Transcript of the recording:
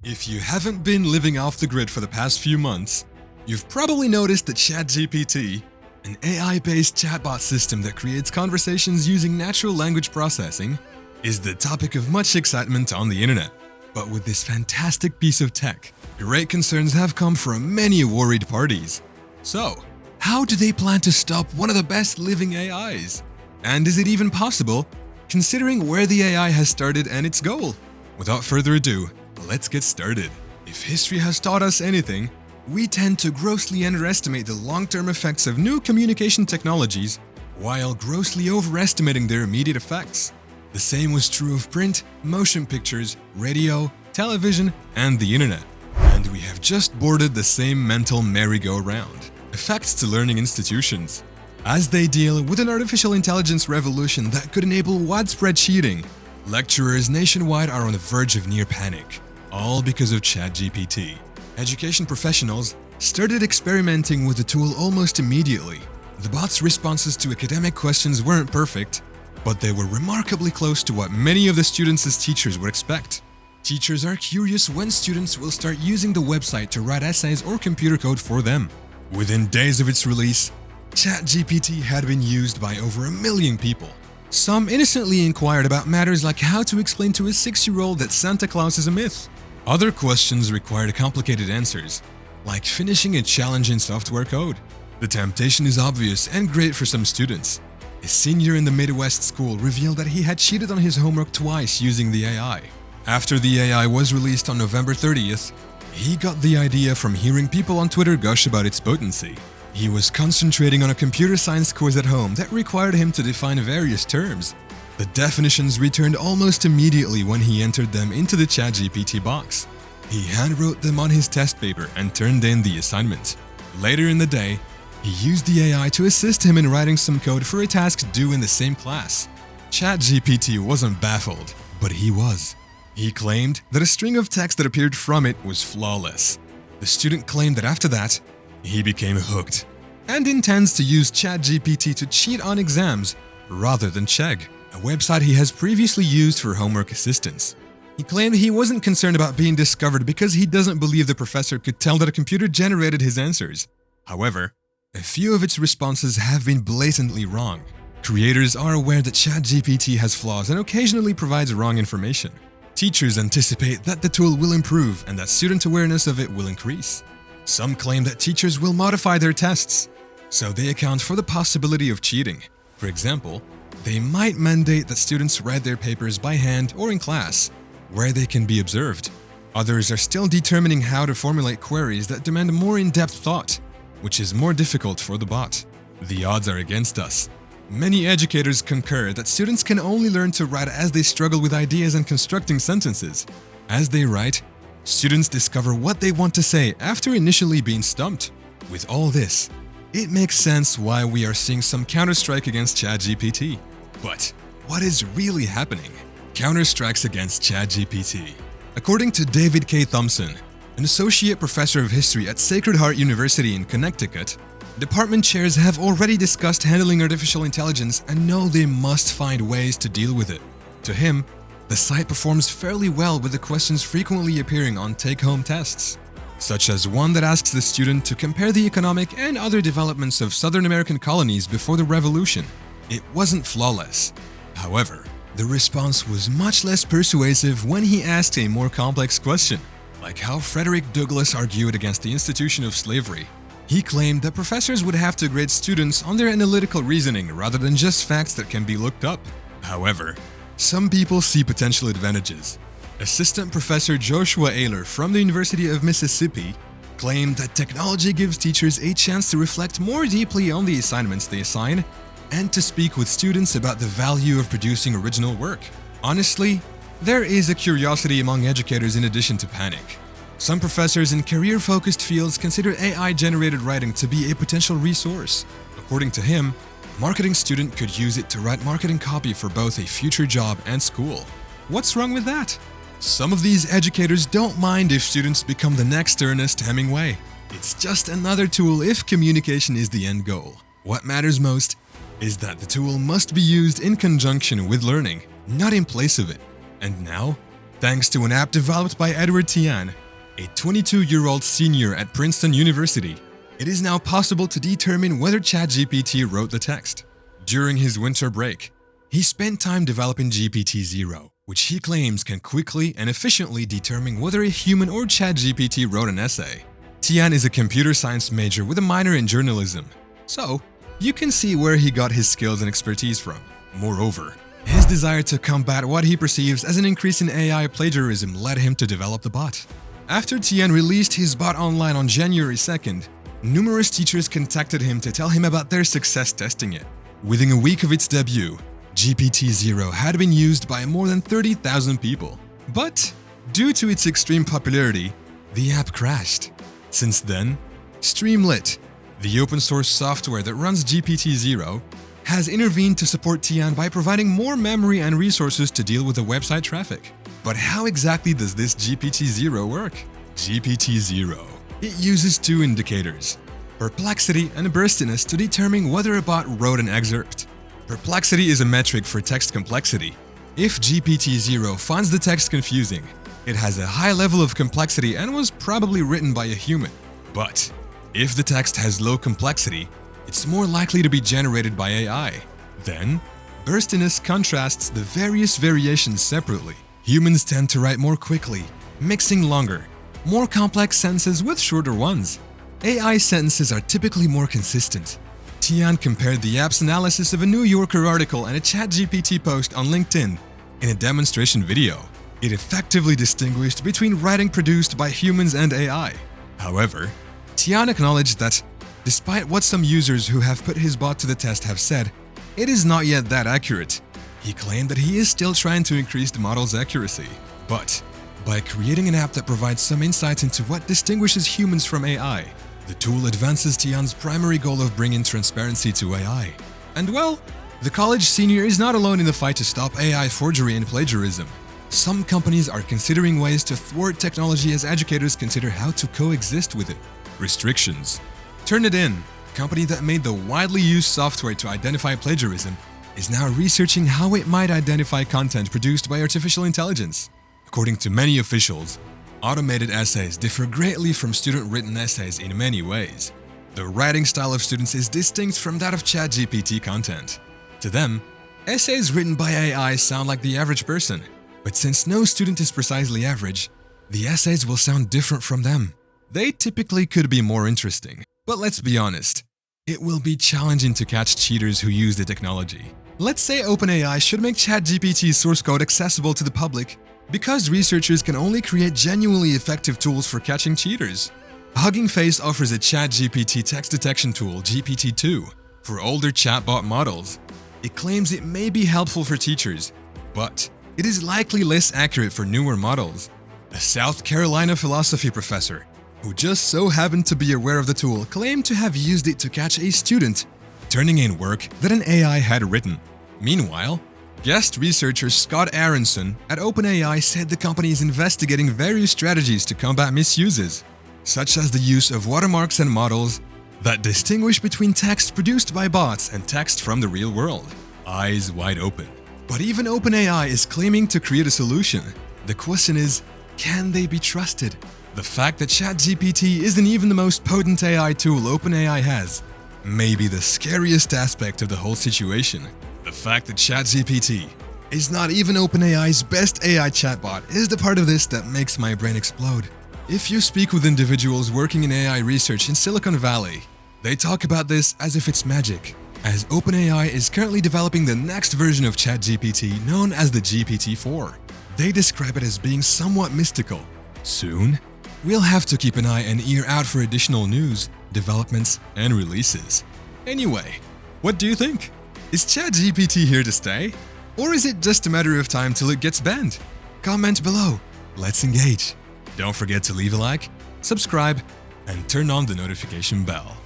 If you haven't been living off the grid for the past few months, you've probably noticed that ChatGPT, an AI-based chatbot system that creates conversations using natural language processing, is the topic of much excitement on the internet. But with this fantastic piece of tech, great concerns have come from many worried parties. So, how do they plan to stop one of the best living AIs? And is it even possible, considering where the AI has started and its goal? Without further ado, let's get started. If history has taught us anything, we tend to grossly underestimate the long-term effects of new communication technologies while grossly overestimating their immediate effects. The same was true of print, motion pictures, radio, television, and the internet. And we have just boarded the same mental merry-go-round. Effects to learning institutions. As they deal with an artificial intelligence revolution that could enable widespread cheating, lecturers nationwide are on the verge of near panic, all because of ChatGPT. Education professionals started experimenting with the tool almost immediately. The bot's responses to academic questions weren't perfect, but they were remarkably close to what many of the students' teachers would expect. Teachers are curious when students will start using the website to write essays or computer code for them. Within days of its release, ChatGPT had been used by over 1 million people. Some innocently inquired about matters like how to explain to a 6-year-old that Santa Claus is a myth. Other questions required complicated answers, like finishing a challenge in software code. The temptation is obvious and great for some students. A senior in the Midwest school revealed that he had cheated on his homework twice using the AI. After the AI was released on November 30th, he got the idea from hearing people on Twitter gush about its potency. He was concentrating on a computer science quiz at home that required him to define various terms. The definitions returned almost immediately when he entered them into the ChatGPT box. He handwrote them on his test paper and turned in the assignment. Later in the day, he used the AI to assist him in writing some code for a task due in the same class. ChatGPT wasn't baffled, but he was. He claimed that a string of text that appeared from it was flawless. The student claimed that after that, he became hooked and intends to use ChatGPT to cheat on exams rather than Chegg, a website he has previously used for homework assistance. He claimed he wasn't concerned about being discovered because he doesn't believe the professor could tell that a computer generated his answers. However, a few of its responses have been blatantly wrong. Creators are aware that ChatGPT has flaws and occasionally provides wrong information. Teachers anticipate that the tool will improve and that student awareness of it will increase. Some claim that teachers will modify their tests, so they account for the possibility of cheating. For example, they might mandate that students write their papers by hand or in class, where they can be observed. Others are still determining how to formulate queries that demand more in-depth thought, which is more difficult for the bot. The odds are against us. Many educators concur that students can only learn to write as they struggle with ideas and constructing sentences. As they write, students discover what they want to say after initially being stumped. With all this, it makes sense why we are seeing some counter-strike against ChatGPT. But what is really happening? Counter-strikes against ChatGPT. According to David K. Thompson, an associate professor of history at Sacred Heart University in Connecticut, department chairs have already discussed handling artificial intelligence and know they must find ways to deal with it. To him, the site performs fairly well with the questions frequently appearing on take-home tests, such as one that asks the student to compare the economic and other developments of Southern American colonies before the Revolution. It wasn't flawless. However, the response was much less persuasive when he asked a more complex question, like how Frederick Douglass argued against the institution of slavery. He claimed that professors would have to grade students on their analytical reasoning rather than just facts that can be looked up. However, some people see potential advantages. Assistant Professor Joshua Ayler from the University of Mississippi claimed that technology gives teachers a chance to reflect more deeply on the assignments they assign and to speak with students about the value of producing original work. Honestly, there is a curiosity among educators in addition to panic. Some professors in career-focused fields consider AI-generated writing to be a potential resource. According to him, a marketing student could use it to write marketing copy for both a future job and school. What's wrong with that? Some of these educators don't mind if students become the next Ernest Hemingway. It's just another tool if communication is the end goal. What matters most is that the tool must be used in conjunction with learning, not in place of it. And now, Thanks to an app developed by Edward Tian, a 22-year-old senior at Princeton University, it is now possible to determine whether ChatGPT wrote the text. During his winter break, he spent time developing GPT-0, which he claims can quickly and efficiently determine whether a human or ChatGPT wrote an essay. Tian is a computer science major with a minor in journalism, so you can see where he got his skills and expertise from. Moreover, his desire to combat what he perceives as an increase in AI plagiarism led him to develop the bot. After Tian released his bot online on January 2nd, numerous teachers contacted him to tell him about their success testing it. Within a week of its debut, GPT-0 had been used by more than 30,000 people. But due to its extreme popularity, the app crashed. Since then, Streamlit, the open-source software that runs GPT-0, has intervened to support Tian by providing more memory and resources to deal with the website traffic. But how exactly does this GPT-0 work? GPT-0. It uses two indicators, perplexity and burstiness, to determine whether a bot wrote an excerpt. Perplexity is a metric for text complexity. If GPT-0 finds the text confusing, it has a high level of complexity and was probably written by a human. But if the text has low complexity, it's more likely to be generated by AI. Then, burstiness contrasts the various variations separately. Humans tend to write more quickly, mixing longer, more complex sentences with shorter ones. AI sentences are typically more consistent. Tian compared the app's analysis of a New Yorker article and a ChatGPT post on LinkedIn in a demonstration video. It effectively distinguished between writing produced by humans and AI. However, Tian acknowledged that, despite what some users who have put his bot to the test have said, it is not yet that accurate. He claimed that he is still trying to increase the model's accuracy. But by creating an app that provides some insight into what distinguishes humans from AI, the tool advances Tian's primary goal of bringing transparency to AI. And well, the college senior is not alone in the fight to stop AI forgery and plagiarism. Some companies are considering ways to thwart technology as educators consider how to coexist with it. Restrictions. Turnitin, a company that made the widely used software to identify plagiarism, is now researching how it might identify content produced by artificial intelligence. According to many officials, automated essays differ greatly from student-written essays in many ways. The writing style of students is distinct from that of ChatGPT content. To them, essays written by AI sound like the average person, but since no student is precisely average, the essays will sound different from them. They typically could be more interesting. But let's be honest, it will be challenging to catch cheaters who use the technology. Let's say OpenAI should make ChatGPT's source code accessible to the public because researchers can only create genuinely effective tools for catching cheaters. Hugging Face offers a ChatGPT text detection tool, GPT-2, for older chatbot models. It claims it may be helpful for teachers, but it is likely less accurate for newer models. A South Carolina philosophy professor, who just so happened to be aware of the tool, claimed to have used it to catch a student turning in work that an AI had written. Meanwhile, guest researcher Scott Aronson at OpenAI said the company is investigating various strategies to combat misuses, such as the use of watermarks and models that distinguish between text produced by bots and text from the real world. Eyes wide open. But even OpenAI is claiming to create a solution. The question is, can they be trusted? The fact that ChatGPT isn't even the most potent AI tool OpenAI has may be the scariest aspect of the whole situation. The fact that ChatGPT is not even OpenAI's best AI chatbot is the part of this that makes my brain explode. If you speak with individuals working in AI research in Silicon Valley, they talk about this as if it's magic, as OpenAI is currently developing the next version of ChatGPT known as the GPT-4. They describe it as being somewhat mystical. Soon, we'll have to keep an eye and ear out for additional news, developments, and releases. Anyway, what do you think? Is ChatGPT here to stay? Or is it just a matter of time till it gets banned? Comment below. Let's engage. Don't forget to leave a like, subscribe, and turn on the notification bell.